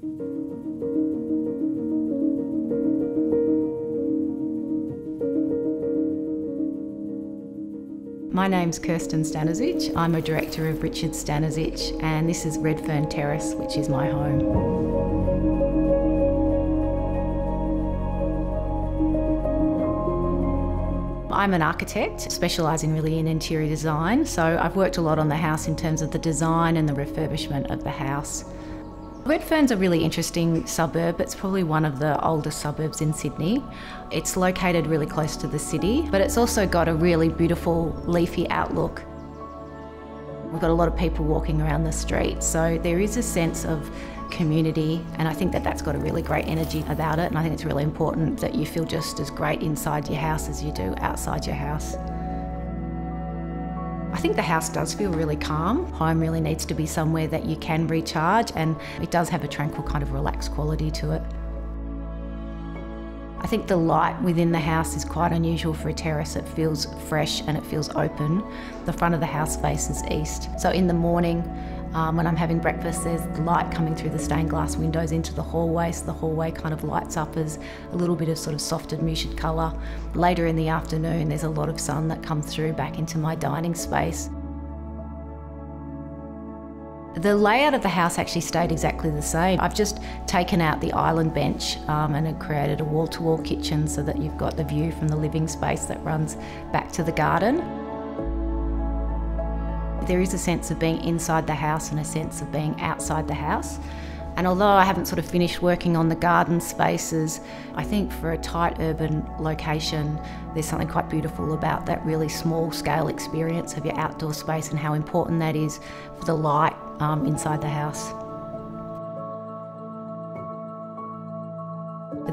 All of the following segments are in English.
My name's Kirsten Stanisich. I'm a director of Richards Stanisich, and this is Redfern Terrace, which is my home. I'm an architect, specialising really in interior design, so I've worked a lot on the house in terms of the design and the refurbishment of the house. Redfern's a really interesting suburb. It's probably one of the oldest suburbs in Sydney. It's located really close to the city, but it's also got a really beautiful leafy outlook. We've got a lot of people walking around the street, so there is a sense of community, and I think that that's got a really great energy about it, and I think it's really important that you feel just as great inside your house as you do outside your house. I think the house does feel really calm. Home really needs to be somewhere that you can recharge, and it does have a tranquil kind of relaxed quality to it. I think the light within the house is quite unusual for a terrace. It feels fresh and it feels open. The front of the house faces east. So in the morning, when I'm having breakfast, there's light coming through the stained glass windows into the hallway, so the hallway kind of lights up as a little bit of sort of softened muted colour. Later in the afternoon, there's a lot of sun that comes through back into my dining space. The layout of the house actually stayed exactly the same. I've just taken out the island bench and have created a wall-to-wall kitchen so that you've got the view from the living space that runs back to the garden. There is a sense of being inside the house and a sense of being outside the house. And although I haven't sort of finished working on the garden spaces, I think for a tight urban location, there's something quite beautiful about that really small scale experience of your outdoor space and how important that is for the light inside the house.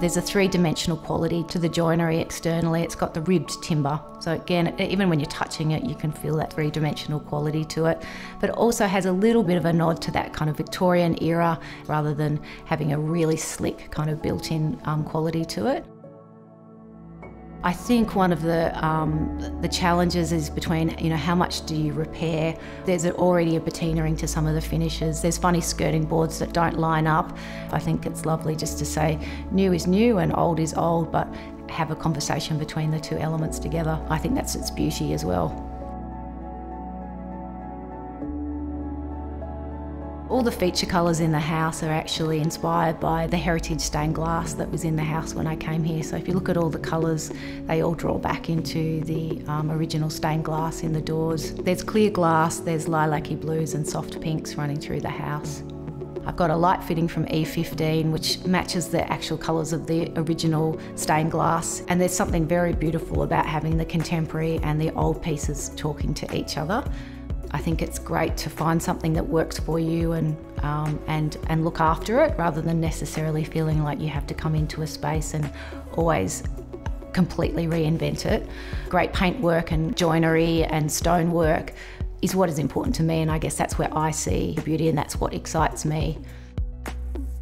There's a three-dimensional quality to the joinery externally. It's got the ribbed timber. So again, even when you're touching it, you can feel that three-dimensional quality to it. But it also has a little bit of a nod to that kind of Victorian era rather than having a really slick kind of built-in quality to it. I think one of the challenges is between, how much do you repair? There's already a patinaing to some of the finishes. There's funny skirting boards that don't line up. I think it's lovely just to say new is new and old is old, but have a conversation between the two elements together. I think that's its beauty as well. All the feature colours in the house are actually inspired by the heritage stained glass that was in the house when I came here. So if you look at all the colours, they all draw back into the original stained glass in the doors. There's clear glass, there's lilac-y blues and soft pinks running through the house. I've got a light fitting from E15 which matches the actual colours of the original stained glass, and there's something very beautiful about having the contemporary and the old pieces talking to each other. I think it's great to find something that works for you and look after it rather than necessarily feeling like you have to come into a space and always completely reinvent it. Great paintwork and joinery and stonework is what is important to me, and I guess that's where I see the beauty and that's what excites me.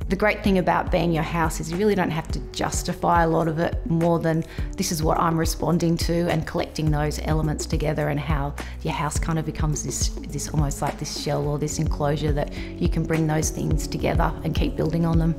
The great thing about being your house is you really don't have to justify a lot of it more than this is what I'm responding to, and collecting those elements together and how your house kind of becomes this almost like this shell or this enclosure that you can bring those things together and keep building on them.